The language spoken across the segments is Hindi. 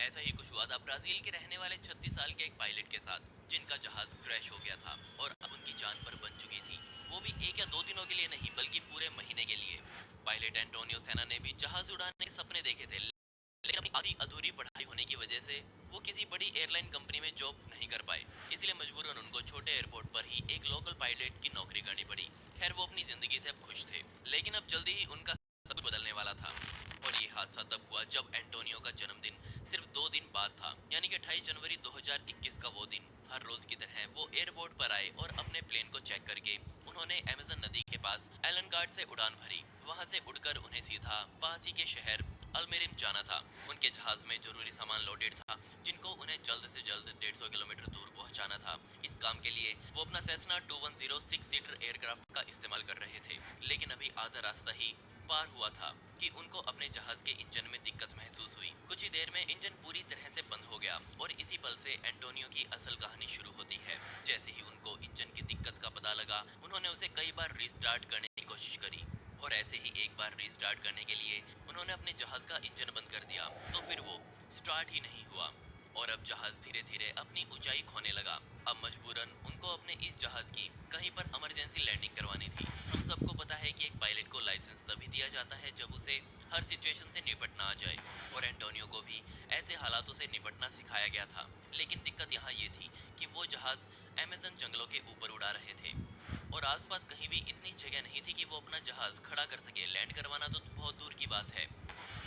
ऐसा ही कुछ हुआ था ब्राजील के रहने वाले 36 साल के एक पायलट के साथ, जिनका जहाज क्रैश हो गया था और अब उनकी जान पर बन चुकी थी। वो भी एक या दो दिनों के लिए नहीं, बल्कि पूरे महीने के लिए। पायलट एंटोनियो सेना ने भी जहाज उड़ाने के सपने देखे थे, लेकिन अपनी आधी अधूरी पढ़ाई होने की वजह से वो किसी बड़ी एयरलाइन कंपनी में जॉब नहीं कर पाए। इसलिए मजबूरन उनको छोटे एयरपोर्ट पर ही एक लोकल पायलट की नौकरी करनी पड़ी। खैर, वो अपनी जिंदगी से अब खुश थे, लेकिन अब जल्दी ही उनका सब कुछ बदलने वाला था। और ये हादसा तब हुआ जब एंटोनियो का जन्मदिन सिर्फ 2 दिन बाद था, यानी कि 28 जनवरी 2021 का वो दिन। हर रोज की तरह वो एयरपोर्ट पर आए और अपने प्लेन को चेक करके उन्होंने अमेज़न नदी के पास एलन गार्ड से उड़ान भरी। वहां से उड़कर उन्हें सीधा पास ही के शहर अल्मेरिम जाना था। उनके जहाज में जरूरी सामान लोडेड था, जिनको उन्हें जल्द से जल्द 150 किलोमीटर दूर पहुंचाना था। इस काम के लिए वो अपना सेस्ना 210 सीटर एयरक्राफ्ट का इस्तेमाल कर रहे थे। लेकिन अभी आधा रास्ता ही पार हुआ था कि उनको अपने जहाज के इंजन में दिक्कत महसूस हुई। कुछ ही देर में इंजन पूरी तरह से बंद हो गया और इसी पल से एंटोनियो की असल कहानी शुरू होती है। जैसे ही उनको इंजन की दिक्कत का पता लगा, उन्होंने उसे कई बार रीस्टार्ट करने की कोशिश करी। और ऐसे ही एक बार रीस्टार्ट करने के लिए उन्होंने अपने जहाज का इंजन बंद कर दिया, तो फिर वो स्टार्ट ही नहीं हुआ। और अब जहाज धीरे धीरे अपनी ऊंचाई खोने लगा। अब मजबूरन उनको अपने इस जहाज की कहीं पर इमरजेंसी लैंडिंग करवानी थी। हम सबको पता है कि एक पायलट को लाइसेंस तभी दिया जाता है जब उसे हर सिचुएशन से निपटना आ जाए, और एंटोनियो को भी ऐसे हालातों से निपटना सिखाया गया था। लेकिन दिक्कत यहाँ ये थी कि वो जहाज अमेज़न जंगलों के ऊपर उड़ा रहे थे और आसपास कहीं भी इतनी जगह नहीं थी कि वो अपना जहाज खड़ा कर सके। लैंड करवाना तो बहुत दूर की बात है।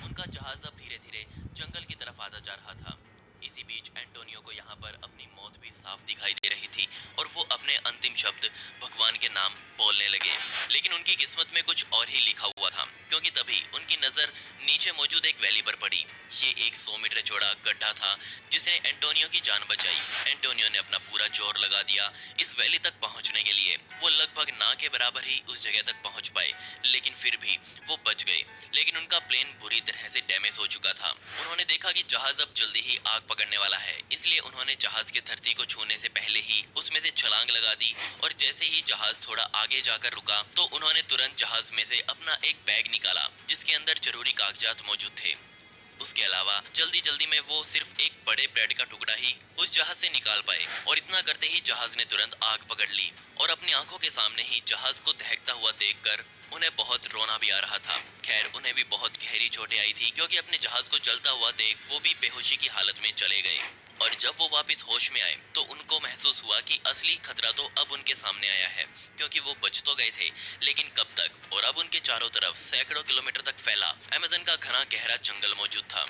उनका जहाज अब धीरे धीरे जंगल की तरफ आता जा रहा था। इसी बीच एंटोनियो को यहाँ पर अपनी मौत भी साफ दिखाई दे रही थी और वो अपने अंतिम शब्द भगवान के नाम बोलने लगे। लेकिन उनकी किस्मत में कुछ और ही लिखा हुआ था, क्योंकि तभी उनकी नजर नीचे मौजूद एक वैली पर पड़ी। ये एक 100 मीटर चौड़ा गड्ढा था जिसने एंटोनियो की जान बचाई। एंटोनियो ने अपना पूरा जोर लगा दिया इस वैली तक पहुंचने के लिए। वो लगभग ना के बराबर ही उस जगह तक पहुंच पाए, लेकिन फिर भी वो बच गए। लेकिन उनका प्लेन बुरी तरह से डैमेज हो चुका था। उन्होंने देखा कि जहाज अब जल्दी ही आग पकड़ने वाला है, इसलिए उन्होंने जहाज की धरती को छूने से पहले ही उसमें से छलांग लगा दी। और जैसे ही जहाज थोड़ा आगे जाकर रुका, तो उन्होंने तुरंत जहाज में से अपना एक बैग निकाला जिसके अंदर जरूरी कागजात मौजूद थे। उसके अलावा जल्दी जल्दी में वो सिर्फ एक बड़े ब्रेड का टुकड़ा ही उस जहाज से निकाल पाए, और इतना करते ही जहाज ने तुरंत आग पकड़ ली। और अपनी आंखों के सामने ही जहाज को दहकता हुआ देखकर उन्हें बहुत रोना भी आ रहा था। खैर, उन्हें भी बहुत गहरी चोटें आई थी, क्योंकि अपने जहाज को जलता हुआ देख वो भी बेहोशी की हालत में चले गए। और जब वो वापस होश में आए, तो उनको महसूस हुआ कि असली खतरा तो अब उनके सामने आया है, क्योंकि वो बच तो गए थे, लेकिन कब तक। और अब उनके चारों तरफ सैकड़ों किलोमीटर तक फैला अमेज़न का घना गहरा जंगल मौजूद था।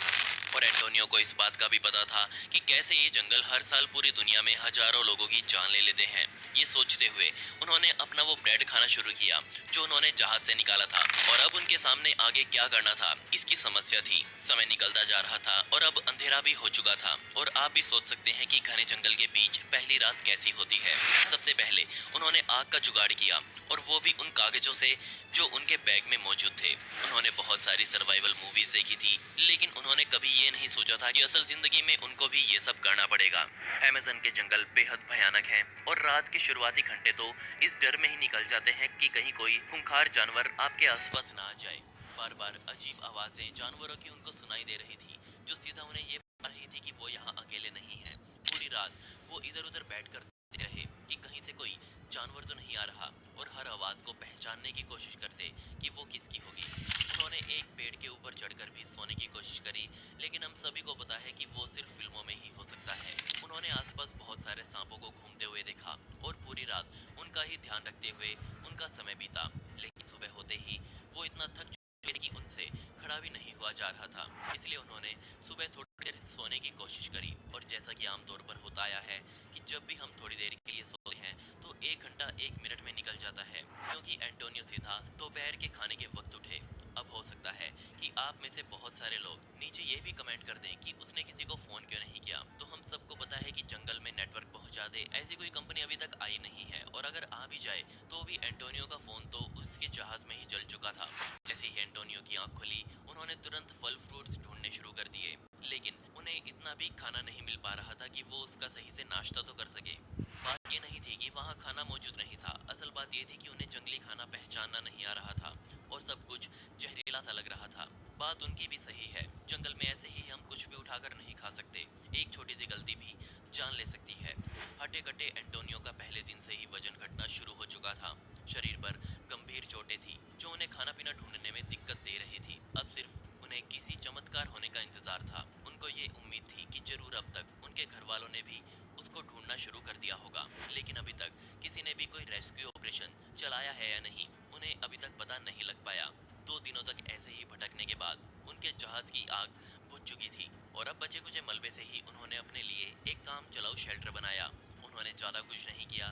और एंटोनियो को इस बात का भी पता था कि कैसे ये जंगल हर साल पूरी दुनिया में हजारों लोगों की जान ले लेते हैं। ये सोचते हुए उन्होंने अपना वो ब्रेड खाना शुरू किया जो उन्होंने जहाज से निकाला था। और अब उनके सामने आगे क्या करना था, इसकी समस्या थी। समय निकलता जा रहा था और अब अंधेरा भी हो चुका था। और आप भी सोच सकते हैं कि घने जंगल के बीच पहली रात कैसी होती है। सबसे पहले उन्होंने आग का जुगाड़ किया, और वो भी उन कागजों से जो उनके बैग में मौजूद थे। उन्होंने बहुत सारी सर्वाइवल मूवीज देखी थी, लेकिन उन्होंने कभी ये नहीं सोचा था कि असल जिंदगी में उनको भी ये सब करना पड़ेगा। अमेज़न के जंगल बेहद भयानक हैं, और रात के शुरुआती घंटे तो इस डर में ही निकल जाते हैं कि कहीं कोई खूंखार जानवर आपके आसपास ना आ जाए। बार बार अजीब आवाजें जानवरों की उनको सुनाई दे रही थी, जो सीधा उन्हें ये बता रही थी कि वो यहाँ अकेले नहीं हैं। पूरी रात वो इधर उधर बैठ कर रहे कि कहीं से कोई जानवर तो नहीं आ रहा, और हर आवाज को पहचानने की कोशिश करते कि वो किसकी होगी। उन्होंने एक पेड़ के ऊपर चढ़कर भी सोने की कोशिश करी, लेकिन हम सभी को पता है कि वो सिर्फ फिल्मों में ही हो सकता है। उन्होंने आसपास बहुत सारे सांपों को घूमते हुए देखा, और पूरी रात उनका ही ध्यान रखते हुए उनका समय बीता। लेकिन सुबह होते ही वो इतना थक चुके थे कि उनसे खड़ा भी नहीं हुआ जा रहा था। इसलिए उन्होंने सुबह थोड़ी देर सोने की कोशिश करी। और जैसा कि आमतौर पर होता आया है कि जब भी हम थोड़ी देर के लिए सोते हैं, तो 1 घंटा 1 मिनट में निकल जाता है, क्योंकि एंटोनियो सीधा दोपहर के खाने के वक्त उठे। अब हो सकता है कि आप में से बहुत सारे लोग नीचे ये भी कमेंट कर दें कि उसने किसी को फोन क्यों नहीं किया। तो हम सबको पता है कि जंगल में नेटवर्क पहुंचा दे ऐसी कोई कंपनी अभी तक आई नहीं है, और अगर आ भी जाए तो भी एंटोनियो का फोन तो उसके जहाज में ही जल चुका था। जैसे ही एंटोनियो की आंख खुली, उन्होंने तुरंत फल फ्रूट्स ढूंढने शुरू कर दिए, लेकिन उन्हें इतना भी खाना नहीं मिल पा रहा था कि वो उसका सही से नाश्ता तो कर सके। बात ये नहीं थी कि वहाँ खाना मौजूद नहीं था, असल बात ये थी कि उन्हें जंगली खाना पहचानना नहीं आ रहा था, और सब कुछ जहरीला किला सा लग रहा था। बात उनकी भी सही है, जंगल में ऐसे ही हम कुछ भी उठाकर नहीं खा सकते। एक छोटी सी गलती भी जान ले सकती है। हटे कटे एंटोनियो का पहले दिन से ही वजन घटना शुरू हो चुका था। शरीर पर गंभीर चोटें थी जो उन्हें खाना पीना ढूंढने में दिक्कत दे रही थी। अब सिर्फ उन्हें किसी चमत्कार होने का इंतजार था। उनको ये उम्मीद थी कि जरूर अब तक उनके घर वालों ने भी उसको ढूंढना शुरू कर दिया होगा, लेकिन अभी तक किसी ने भी कोई रेस्क्यू ऑपरेशन चलाया है या नहीं, उन्हें अभी तक पता नहीं लग पाया। 2 दिनों तक ऐसे ही भटकने के बाद उनके जहाज की आग बुझ चुकी थी और अब बचे कुछ मलबे से ही उन्होंने अपने लिए एक काम चलाऊ शेल्टर बनाया। उन्होंने ज्यादा कुछ नहीं किया,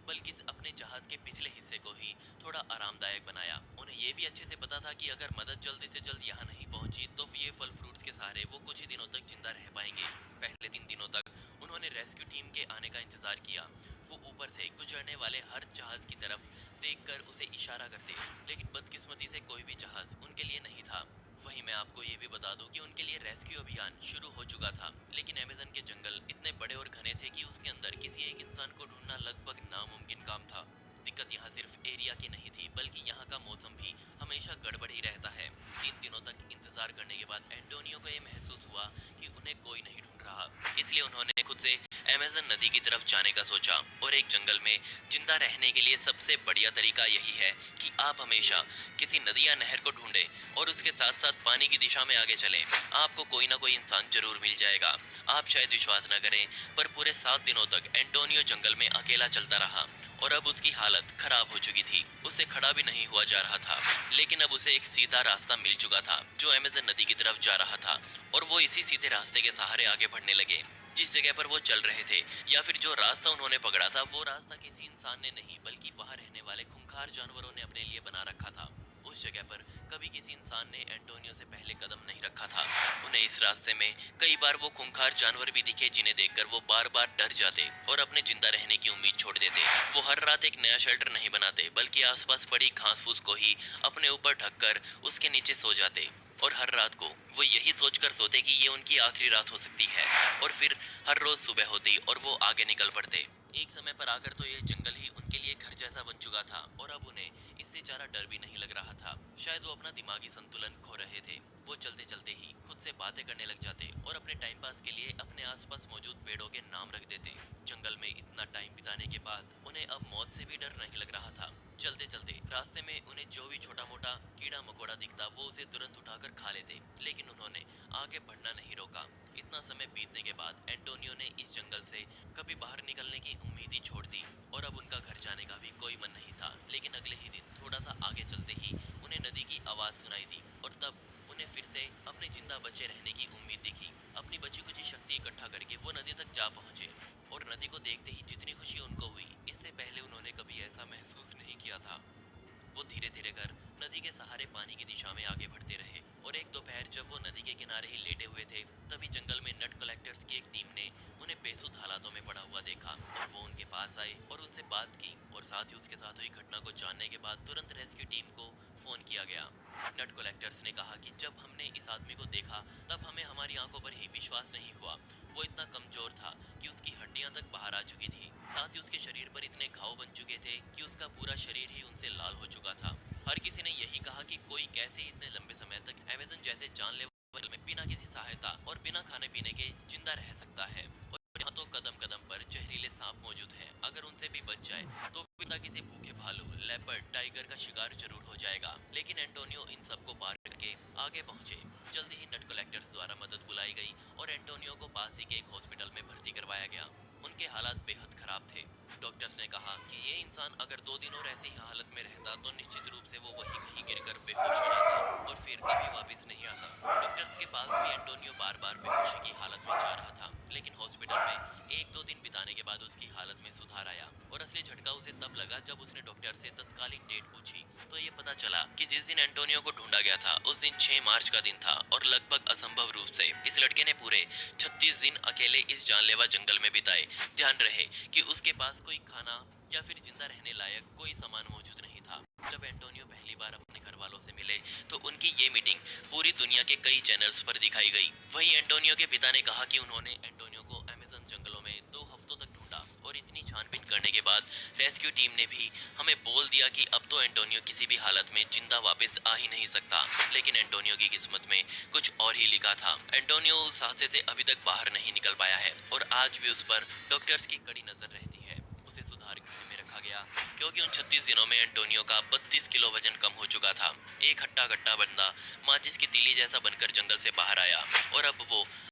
बल्कि अपने जहाज के पिछले हिस्से को ही थोड़ा आरामदायक बनाया। उन्हें ये भी अच्छे से पता था कि अगर मदद जल्दी से जल्द यहाँ नहीं पहुंची तो ये फल फ्रूट्स के सहारे वो कुछ ही दिनों तक जिंदा रह पाएंगे। पहले 3 दिनों तक उन्होंने रेस्क्यू टीम के आने का इंतजार किया। वो ऊपर से गुजरने वाले हर जहाज की तरफ देखकर उसे इशारा करते, लेकिन बदकिस्मती से कोई भी जहाज उनके लिए नहीं था। वहीं मैं आपको ये भी बता दूं कि उनके लिए रेस्क्यू अभियान शुरू हो चुका था, लेकिन अमेज़न के जंगल इतने बड़े और घने थे कि उसके अंदर किसी एक इंसान को ढूंढना लगभग नामुमकिन काम था। दिक्कत यहाँ सिर्फ एरिया की नहीं थी, बल्कि यहाँ का मौसम भी हमेशा गड़बड़ ही रहता है। 3 दिनों तक इंतजार करने के बाद एंटोनियो को ये महसूस हुआ कि उन्हें कोई नहीं ढूंढ रहा। इसलिए उन्होंने खुद से अमेज़न नदी की तरफ जाने का सोचा। और एक जंगल में जिंदा रहने के लिए सबसे बढ़िया तरीका यही है कि आप हमेशा किसी नदी या नहर को ढूंढें और उसके साथ साथ पानी की दिशा में आगे चलें। आपको कोई ना कोई इंसान जरूर मिल जाएगा। आप शायद विश्वास न करें, पर पूरे 7 दिनों तक एंटोनियो जंगल में अकेला चलता रहा और अब उसकी हालत खराब हो चुकी थी। उससे खड़ा भी नहीं हुआ जा रहा था, लेकिन अब उसे एक सीधा रास्ता मिल चुका था जो अमेज़न नदी की तरफ जा रहा था, और वो इसी सीधे रास्ते के सहारे आगे बढ़ने लगे। जिस जगह पर वो चल रहे थे, या फिर जो रास्ता उन्होंने पकड़ा था, वो रास्ता किसी इंसान ने नहीं बल्कि वहां रहने वाले खूंखार जानवरों ने अपने लिए बना रखा था। उस जगह पर कभी किसी इंसान ने एंटोनियो से पहले कदम नहीं रखा था। उन्हें इस रास्ते में कई बार वो खूंखार जानवर भी दिखे जिन्हें देखकर वो बार बार डर जाते और अपने जिंदा रहने की उम्मीद छोड़ देते। वो हर रात एक नया शेल्टर नहीं बनाते, बल्कि आसपास पड़ी घास फूस को ही अपने ऊपर ढककर उसके नीचे सो जाते, और हर रात को वो यही सोचकर सोते कि ये उनकी आखिरी रात हो सकती है। और फिर हर रोज सुबह होती और वो आगे निकल पड़ते। एक समय पर आकर तो ये जंगल ही उनके लिए घर जैसा बन चुका था, और अब उन्हें इससे ज्यादा डर भी नहीं लग रहा था। शायद वो अपना दिमागी संतुलन खो रहे थे। वो चलते चलते ही खुद से बातें करने लग जाते और अपने टाइम पास के लिए अपने आसपास मौजूद पेड़ों के नाम रख देते। जंगल में इतना टाइम बिताने के बाद उन्हें अब मौत से भी डर नहीं लग रहा था। चलते चलते रास्ते में उन्हें जो भी छोटा मोटा कीड़ा मकोड़ा दिखता वो उसे तुरंत उठाकर खा लेते, लेकिन उन्होंने आगे बढ़ना नहीं रोका। इतना समय बीतने के बाद एंटोनियो ने इस जंगल से कभी बाहर निकलने की उम्मीद ही छोड़ दी, और अब उनका घर जाने का भी कोई मन नहीं था। लेकिन अगले ही दिन थोड़ा सा आगे चलते ही उन्हें नदी की आवाज सुनाई दी, और तब उन्हें फिर से अपने जिंदा बचे रहने की उम्मीद दिखी। अपनी बची कुची शक्ति इकट्ठा करके वो नदी तक जा पहुंचे, और नदी को देखते ही जितनी खुशी उनको हुई, इससे पहले उन्होंने कभी ऐसा महसूस नहीं किया था। वो धीरे धीरे कर नदी के सहारे पानी की दिशा में आगे बढ़ते रहे, और एक दोपहर जब वो नदी के किनारे ही लेटे हुए थे, तभी जंगल में नट कलेक्टर्स की एक टीम ने उन्हें बेसुध हालातों में पड़ा हुआ देखा। और वो उनके पास आए और उनसे बात की, और साथ ही उसके साथ हुई घटना को जानने के बाद तुरंत रेस्क्यू टीम को फोन किया गया। नट कलेक्टर्स ने कहा कि जब हमने इस आदमी को देखा तब हमें हमारी आंखों पर ही विश्वास नहीं हुआ। वो इतना कमजोर था कि उसकी हड्डियां तक बाहर आ चुकी थी। साथ ही उसके शरीर पर इतने घाव बन चुके थे कि उसका पूरा शरीर ही उनसे लाल हो चुका था। हर किसी ने यही कहा कि कोई कैसे इतने लंबे समय तक अमेज़न जैसे जानलेवा में बिना किसी सहायता और बिना खाने पीने के जिंदा रह सकता है। और यहाँ तो कदम कदम पर जहरीले सांप मौजूद हैं, अगर उनसे भी बच जाए तो पिता किसी भूखे भालू, लेपर्ड, टाइगर का शिकार जरूर हो जाएगा। लेकिन एंटोनियो इन सबको पार करके आगे पहुंचे। जल्दी ही नट कलेक्टर्स द्वारा मदद बुलाई गई और एंटोनियो को पास ही के एक हॉस्पिटल में भर्ती करवाया गया। उनके हालात बेहद खराब थे। डॉक्टर्स ने कहा कि ये इंसान अगर 2 दिन और ऐसी ही हालत में रहता तो निश्चित रूप से वो वहीं कहीं गिरकर बेहोश हो जाता और फिर कभी वापस नहीं आता। डॉक्टर्स के पास भी एंटोनियो बार बार बेहोशी की हालत में जा रहा था, लेकिन हॉस्पिटल में 1-2 दिन बिताने के बाद उसकी हालत में सुधार आया। और असली झटका उसे तब लगा जब उसने डॉक्टर से तत्कालीन डेट पूछी, तो ये पता चला कि जिस दिन एंटोनियो को ढूंढा गया था उस दिन 6 मार्च का दिन था, और लगभग असंभव रूप से इस लड़के ने पूरे 36 दिन अकेले इस जानलेवा जंगल में बिताए। ध्यान रहे कि उसके पास कोई खाना या फिर जिंदा रहने लायक कोई सामान मौजूद नहीं था। जब एंटोनियो पहली बार अपने घर वालों से मिले तो उनकी ये मीटिंग पूरी दुनिया के कई चैनल्स पर दिखाई गई। वहीं एंटोनियो के पिता ने कहा कि उन्होंने एंटोनियो को अमेज़न जंगलों में 2 हफ्तों तक ढूंढा और इतनी छानबीन करने के बाद रेस्क्यू टीम ने भी हमें बोल दिया कि अब तो एंटोनियो किसी भी हालत में जिंदा वापस आ ही नहीं सकता। लेकिन एंटोनियो की किस्मत में कुछ और ही लिखा था। एंटोनियो उस हादसे से अभी तक बाहर नहीं निकल पाया है और आज भी उस पर डॉक्टर्स की कड़ी नजर रहती है। उसे सुधार गृह में रखा गया क्योंकि उन 36 दिनों में एंटोनियो का 32 किलो वजन कम हो चुका था। एक हट्टा कट्टा बंदा माचिस की तीली जैसा बनकर जंगल से बाहर आया और अब वो